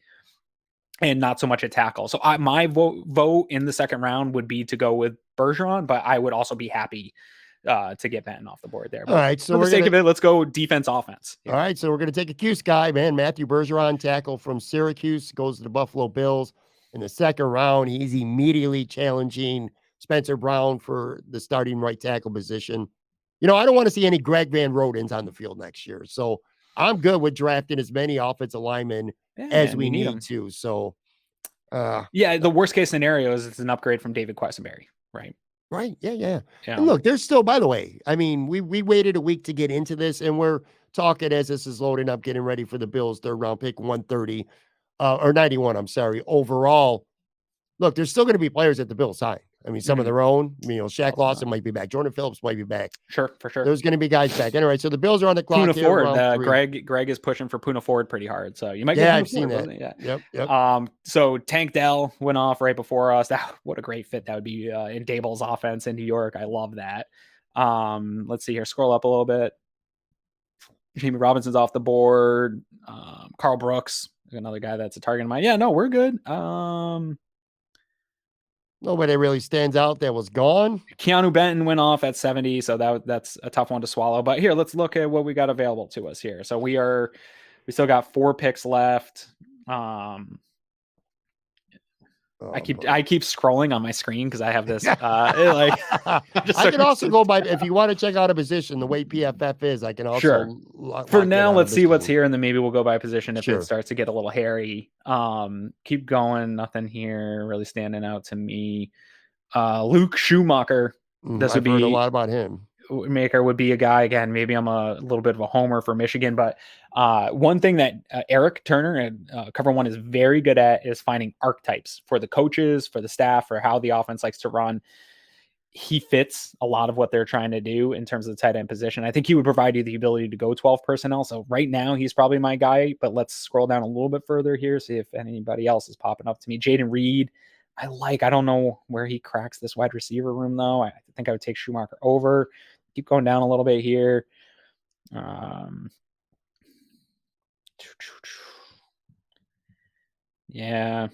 and not so much a tackle. So my vote in the second round would be to go with Bergeron, but I would also be happy to get Benton off the board there. But all right. So for the sake of it, let's go defense offense. All right. So we're going to take a Cuse guy, man. Matthew Bergeron, tackle from Syracuse, goes to the Buffalo Bills in the second round. He's immediately challenging Spencer Brown for the starting right tackle position. I don't want to see any Greg Van Rodens on the field next year. So I'm good with drafting as many offensive linemen as we need to. So, the worst case scenario is it's an upgrade from David Quessenberry, right? Right. Yeah. Yeah. Yeah. And look, there's still, by the way, I mean, we waited a week to get into this, and we're talking as this is loading up, getting ready for the Bills' third round pick, 130 or 91. I'm sorry. Overall, look, there's still going to be players at the Bills sign. I mean, some of their own, Shaq Lawson might be back. Jordan Phillips might be back. Sure, for sure. There's going to be guys back. Anyway, so the Bills are on the clock Puna here. Ford. Round 3. Greg is pushing for Puna Ford pretty hard. So you might get Yeah, Puna I've seen Ford, that. Yeah. Yep. So Tank Dell went off right before us. What a great fit that would be in Daboll's offense in New York. I love that. Let's see here. Scroll up a little bit. Jamie Robinson's off the board. Carl Brooks, another guy that's a target of mine. Yeah, no, we're good. Nobody really stands out that was gone. Keanu Benton went off at 70, so that's a tough one to swallow. But here, let's look at what we got available to us here. So we still got 4 picks left. I keep scrolling on my screen because I have this I can also go by, if you want to check out a position the way PFF is, I can also sure. For now, let's see what's here, and then maybe we'll go by position if it starts to get a little hairy. Keep going, nothing here really standing out to me. Luke Schumacher, this would be a lot about him. Maker would be a guy, again, maybe I'm a little bit of a homer for Michigan, but one thing that Eric Turner at Cover One is very good at is finding archetypes for the coaches, for the staff, for how the offense likes to run. He fits a lot of what they're trying to do in terms of the tight end position. I think he would provide you the ability to go 12 personnel. So right now he's probably my guy, but let's scroll down a little bit further here, see if anybody else is popping up to me. Jaden Reed, I don't know where he cracks this wide receiver room though. I think I would take Schumacher over. Keep going down a little bit here. Yeah.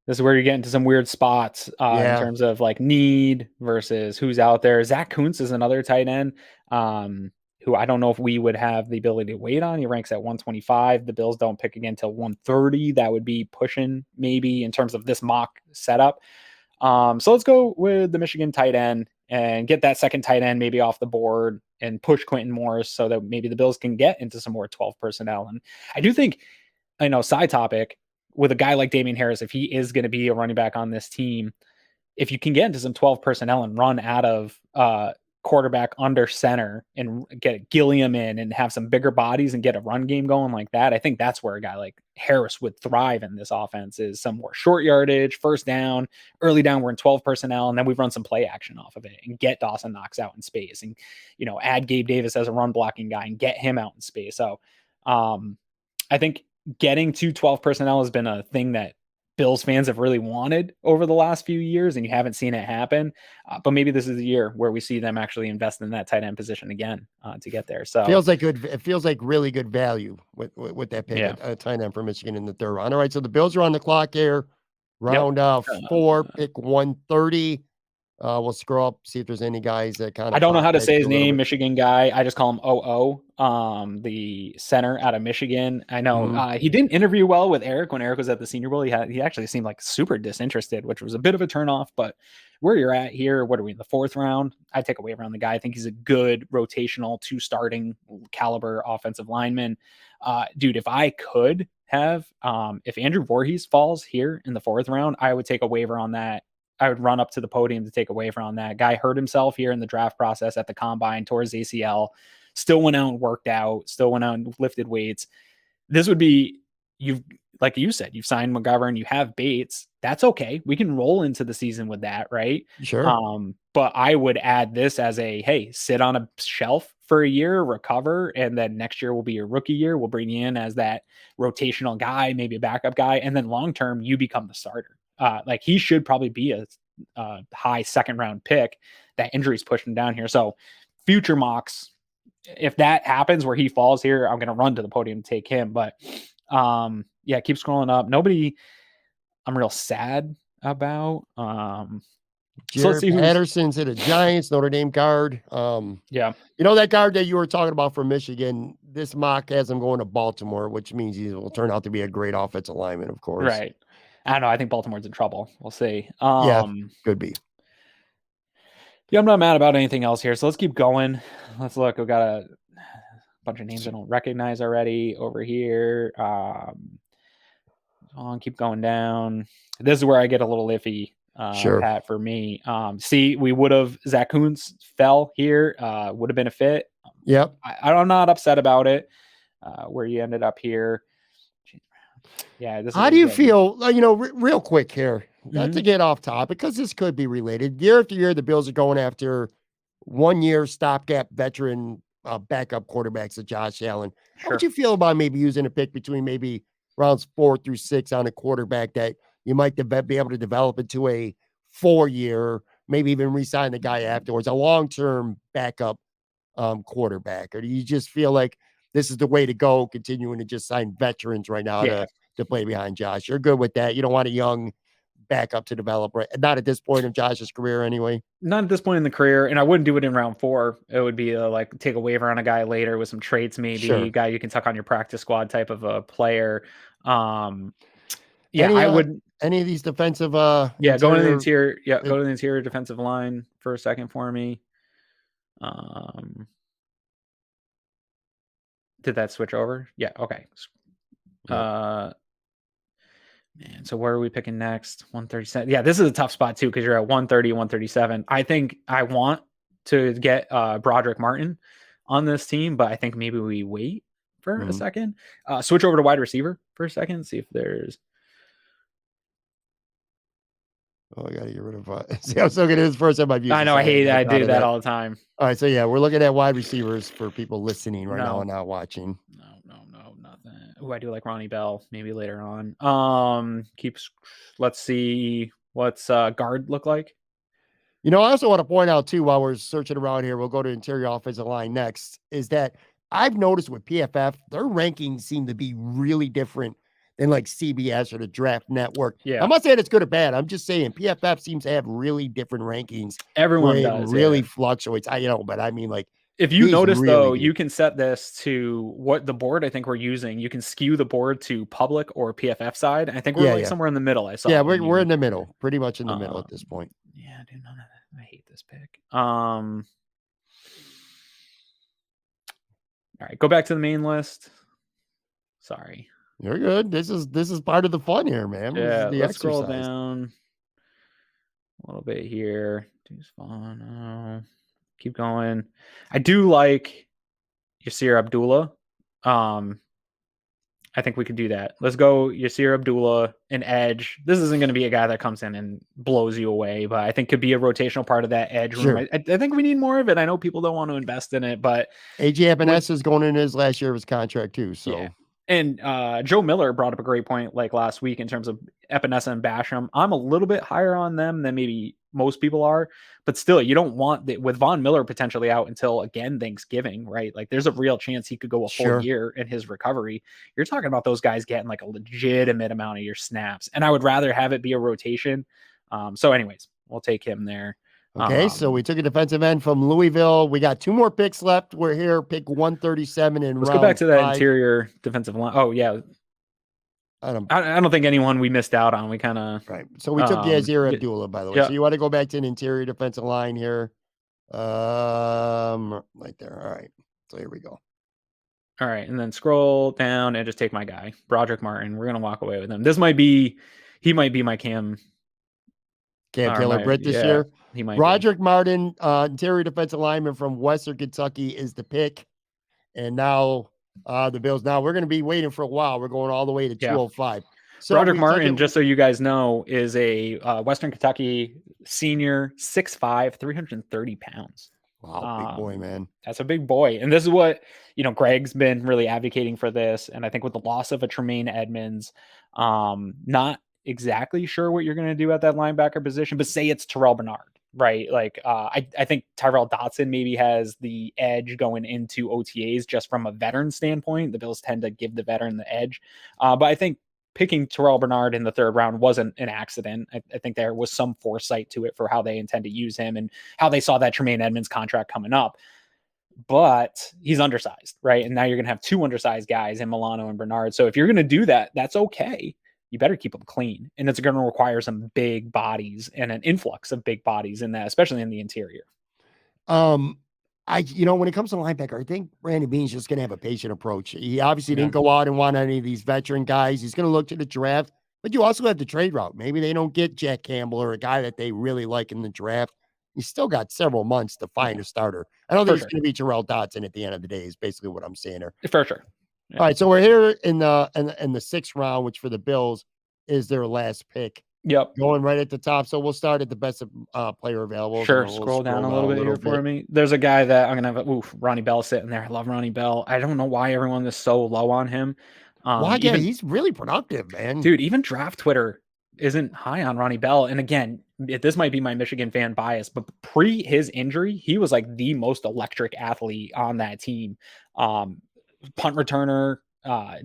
This is where you get into some weird spots in terms of like need versus who's out there. Zach Kuntz is another tight end who I don't know if we would have the ability to wait on. He ranks at 125. The Bills don't pick again till 130. That would be pushing maybe in terms of this mock setup. So let's go with the Michigan tight end and get that second tight end maybe off the board and push Quentin Morris so that maybe the Bills can get into some more 12 personnel. And I do think, side topic, with a guy like Damian Harris, if he is going to be a running back on this team, if you can get into some 12 personnel and run out of quarterback under center and get Gilliam in and have some bigger bodies and get a run game going like that, I think that's where a guy like Harris would thrive in this offense, is some more short yardage, first down, early down, we're in 12 personnel, and then we run some play action off of it and get Dawson Knox out in space and, add Gabe Davis as a run blocking guy and get him out in space. So I think getting to 12 personnel has been a thing that Bills fans have really wanted over the last few years, and you haven't seen it happen. But maybe this is the year where we see them actually invest in that tight end position again to get there. So it feels like really good value with that pick, a tight end for Michigan in the third round. All right, so the Bills are on the clock here. Round 4, pick 130. We'll scroll up, see if there's any guys that kind of. I don't know how to say his name, Michigan guy. I just call him OO, the center out of Michigan. I know he didn't interview well with Eric when Eric was at the Senior Bowl. He actually seemed like super disinterested, which was a bit of a turnoff. But where you're at here, what are we in the 4th round? I take a waiver on the guy. I think he's a good rotational 2 starting caliber offensive lineman. Dude, if I could have, if Andrew Voorhees falls here in the 4th round, I would take a waiver on that. I would run up to the podium to take a waiver on that. Guy hurt himself here in the draft process at the combine, tore his ACL, still went out and worked out, still went out and lifted weights. This would be, like you said, you've signed McGovern, you have Bates. That's okay. We can roll into the season with that, right? Sure. But I would add this as hey, sit on a shelf for a year, recover, and then next year will be your rookie year. We'll bring you in as that rotational guy, maybe a backup guy, and then long-term, you become the starter. Like he should probably be a high 2nd round pick. That injury's pushed him down here. So future mocks, if that happens where he falls here, I'm going to run to the podium to take him. But keep scrolling up. Nobody I'm real sad about. So let's see Patterson's at a Giants, Notre Dame guard. That guard that you were talking about from Michigan, this mock has him going to Baltimore, which means he will turn out to be a great offensive lineman, of course. Right. I don't know. I think Baltimore's in trouble. We'll see. Could be. Yeah, I'm not mad about anything else here. So let's keep going. Let's look. We've got a bunch of names I don't recognize already over here. Keep going down. This is where I get a little iffy. Sure. Pat, for me. See, we would have, Zach Kuntz fell here, would have been a fit. Yep. I'm not upset about it, where you ended up here. Yeah. How do you feel, real quick here, not to get off topic, because this could be related. Year after year, the Bills are going after 1 year stopgap veteran backup quarterbacks of Josh Allen. How would you feel about maybe using a pick between maybe rounds 4 through 6 on a quarterback that you might be able to develop into a 4-year, maybe even re-sign the guy afterwards, a long-term backup quarterback? Or do you just feel like this is the way to go, continuing to just sign veterans right now to play behind Josh? You're good with that. You don't want a young backup to develop, right? Not at this point of Josh's career anyway. Not at this point in the career, and I wouldn't do it in round 4. It would be like take a waiver on a guy later with some traits, maybe a guy you can tuck on your practice squad type of a player. I would any of these defensive go to the interior. Yeah, go to the interior defensive line for a second for me. Did that switch over? Yeah, okay. Man, so where are we picking next? 137. Yeah, this is a tough spot too, because you're at 130, 137. I think I want to get Broderick Martin on this team, but I think maybe we wait for a second. Switch over to wide receiver for a second, see if there's. Oh, I gotta get rid of. See how so good it is. First time I've used. I know, I hate that. I do that all the time. All right, so yeah, we're looking at wide receivers for people listening right now and not watching. No, nothing. Oh, I do like Ronnie Bell. Maybe later on. Let's see what's guard look like. I also want to point out too, while we're searching around here, we'll go to interior offensive line next. Is that I've noticed with PFF, their rankings seem to be really different than like CBS or the Draft Network. Yeah, I'm not saying it's good or bad. I'm just saying PFF seems to have really different rankings. Everyone does. Really fluctuates. But I mean, like, if you notice though, you can set this to what the board I think we're using. You can skew the board to public or PFF side. I think we're somewhere in the middle. I saw. Yeah, we're in the middle, pretty much in the middle at this point. Yeah, dude, none of that. I hate this pick. All right, go back to the main list. Sorry. You're good. This is part of the fun here, man. Yeah, let's scroll down a little bit here. Deuce Vaughn. Keep going. I do like Yasir Abdullah. I think we could do that. Let's go Yasir Abdullah, an edge. This isn't going to be a guy that comes in and blows you away, but I think could be a rotational part of that edge room. I think we need more of it. I know people don't want to invest in it, but AJ Epinesa is going in his last year of his contract too. So. Yeah. And Joe Miller brought up a great point like last week in terms of Epinesa and Basham. I'm a little bit higher on them than maybe most people are, but still, you don't want with Von Miller potentially out until again Thanksgiving, right? Like there's a real chance he could go a full year in his recovery. You're talking about those guys getting like a legitimate amount of your snaps, and I would rather have it be a rotation. So anyways, we'll take him there. Okay, so we took a defensive end from Louisville. We got 2 more picks left. We're here, pick 137 in Let's go back to that interior defensive line. Oh yeah, I don't think anyone we missed out on. We kind of right. So we took Yasir Abdullah, by the way. So you want to go back to an interior defensive line here, right there. All right. So here we go. All right, and then scroll down and just take my guy, Broderick Martin. We're gonna walk away with him. He might be my Cam Taylor-Britt this year. He might. Broderick Martin, interior defensive lineman from Western Kentucky, is the pick. And now the Bills. Now we're going to be waiting for a while. We're going all the way to 205. So Broderick Martin, just so you guys know, is a Western Kentucky senior, 6'5", 330 pounds. Wow, big boy, man. That's a big boy. And this is what, Greg's been really advocating for this. And I think with the loss of a Tremaine Edmonds, not exactly sure what you're going to do at that linebacker position, but say it's Terrell Bernard, right? Like, I think Tyrell Dotson maybe has the edge going into OTAs just from a veteran standpoint. The Bills tend to give the veteran the edge. But I think picking Terrell Bernard in the 3rd round wasn't an accident. I think there was some foresight to it for how they intend to use him and how they saw that Tremaine Edmonds contract coming up. But he's undersized, right? And now you're going to have 2 undersized guys in Milano and Bernard. So if you're going to do that, that's okay. You better keep them clean. And it's going to require some big bodies and an influx of big bodies in that, especially in the interior. When it comes to linebacker, I think Brandon Beane's just going to have a patient approach. He obviously didn't go out and want any of these veteran guys. He's going to look to the draft, But you also have the trade route. Maybe they don't get Jack Campbell or a guy that they really like in the draft. You still got several months to find a starter. I don't think it's going to be Terrell Dodson at the end of the day, is basically what I'm saying here. For sure. Yeah. All right, so we're here in the sixth round, which for the Bills is their last pick. Yep. Going right at the top. So we'll start at the best player available. Sure. Scroll down a little bit here for me. There's a guy that I'm going to have, Ronnie Bell sitting there. I love Ronnie Bell. I don't know why everyone is so low on him. Why? Yeah, he's really productive, man. Dude, even draft Twitter isn't high on Ronnie Bell. And again, this might be my Michigan fan bias, but pre his injury, he was like the most electric athlete on that team. Punt returner,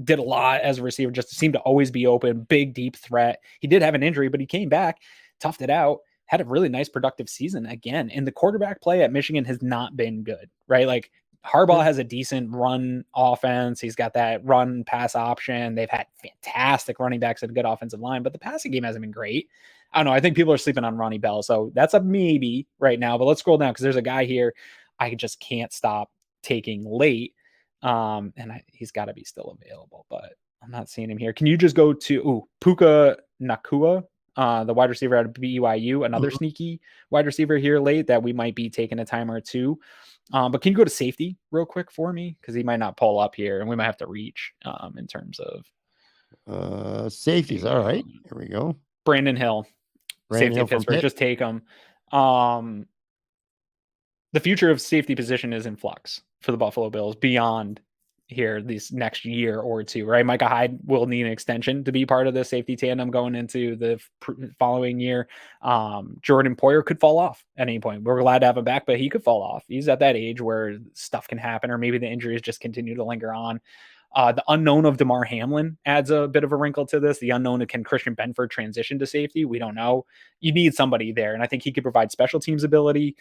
did a lot as a receiver, just seemed to always be open, big, deep threat. He did have an injury, but he came back, toughed it out, had a really nice, productive season again. And the quarterback play at Michigan has not been good, right? Like Harbaugh has a decent run offense. He's got that run pass option. They've had fantastic running backs and a good offensive line, but the passing game hasn't been great. I don't know. I think people are sleeping on Ronnie Bell. So that's a maybe right now, but let's scroll down because there's a guy here I just can't stop taking late. He's got to be still available, but I'm not seeing him here. Can you just go to Puka Nakua, the wide receiver out of BYU, another sneaky wide receiver here late that we might be taking a time or two. But can you go to safety real quick for me? Because he might not pull up here and we might have to reach in terms of safeties. All right, here we go. Brandon Hill, safety of Pittsburgh. Just take him. The future of safety position is in flux for the Buffalo Bills beyond here this next year or two, right? Micah Hyde will need an extension to be part of the safety tandem going into the following year. Jordan Poyer could fall off at any point. We're glad to have him back, but he could fall off. He's at that age where stuff can happen, or maybe the injuries just continue to linger on. The unknown of DeMar Hamlin adds a bit of a wrinkle to this. The unknown of can Christian Benford transition to safety? We don't know. You need somebody there, and I think he could provide special teams ability.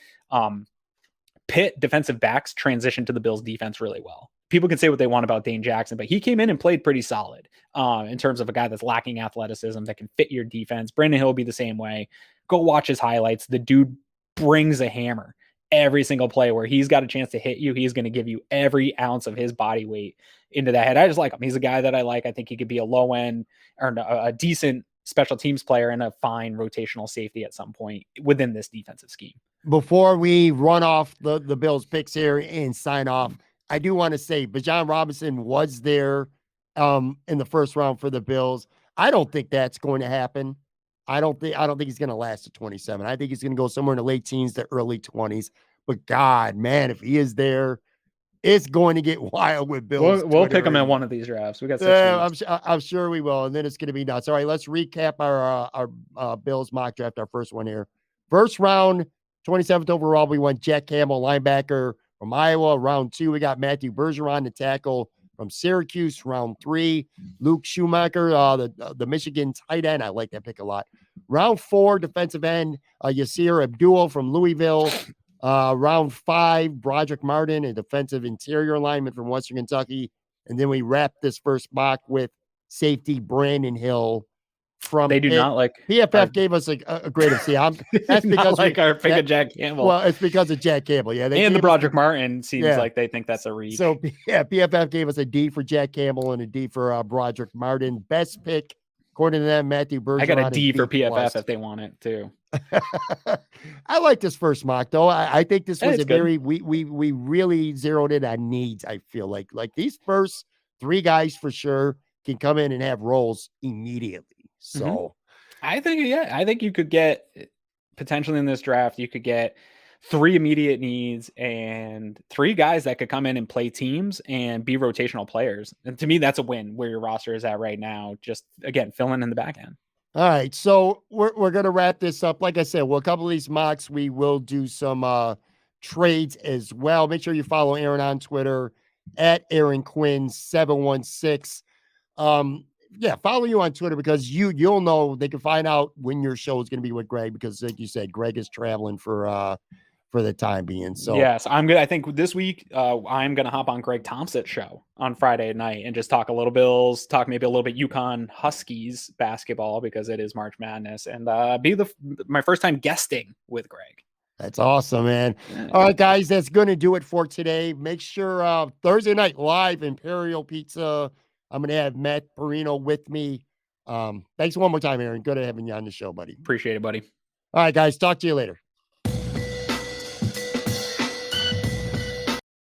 Pitt defensive backs transition to the Bills defense really well. People can say what they want about Dane Jackson, but he came in and played pretty solid in terms of a guy that's lacking athleticism that can fit your defense. Brandon Hill will be the same way. Go watch his highlights. The dude brings a hammer every single play where he's got a chance to hit you. He's going to give you every ounce of his body weight into that head. I just like him. He's a guy that I like. I think he could be a low end or a decent special teams player and a fine rotational safety at some point within this defensive scheme. Before we run off the Bills picks here and sign off, I do want to say Bijan Robinson was there in the first round for the Bills. I don't think that's going to happen. I don't think he's going to last at 27. I think he's going to go somewhere in the late teens to early 20s. But God, man, if he is there, it's going to get wild with Bills. We'll pick him in one of these drafts. We got 6 weeks. I'm sure we will, and then it's going to be nuts. All right, let's recap our Bills mock draft. Our first one here, first round, 27th overall. We went Jack Campbell, linebacker from Iowa. Round 2, we got Matthew Bergeron, the tackle from Syracuse. Round 3, Luke Schumacher, the Michigan tight end. I like that pick a lot. Round 4, defensive end, Yasir Abdul from Louisville. Round 5, Broderick Martin, a defensive interior lineman from Western Kentucky. And then we wrap this first mock with safety Brandon Hill from They do not like PFF gave us a grade of C. That's because like our pick of Jack Campbell. Well, it's because of Jack Campbell. Yeah. And the Broderick Martin seems like they think that's a reach. So yeah, PFF gave us a D for Jack Campbell and a D for Broderick Martin. Best pick, according to them, Matthew Bergeron. I got a D for PFF if they want it too. I like this first mock though. I think this was we really zeroed in on needs. I feel like these first 3 guys for sure can come in and have roles immediately. So I think you could get potentially in this draft, you could get 3 immediate needs and 3 guys that could come in and play teams and be rotational players. And to me, that's a win where your roster is at right now. Just again, filling in the back end. All right. So we're going to wrap this up. Like I said, well, a couple of these mocks, we will do some trades as well. Make sure you follow Aaron on Twitter at Aaron Quinn 716. Follow you on Twitter because you'll know they can find out when your show is going to be with Greg because, like you said, Greg is traveling for the time being. So yes, I'm good. I think this week I'm going to hop on Greg Thompson's show on Friday night and just talk a little Bills, talk maybe a little bit UConn Huskies basketball because it is March Madness, and be my first time guesting with Greg. That's awesome, man. Yeah. All right, guys, that's going to do it for today. Make sure Thursday night live Imperial Pizza. I'm going to have Matt Perino with me Thanks one more time, Aaron. Good having you on the show, buddy. Appreciate it, buddy. All right, guys. Talk to you later.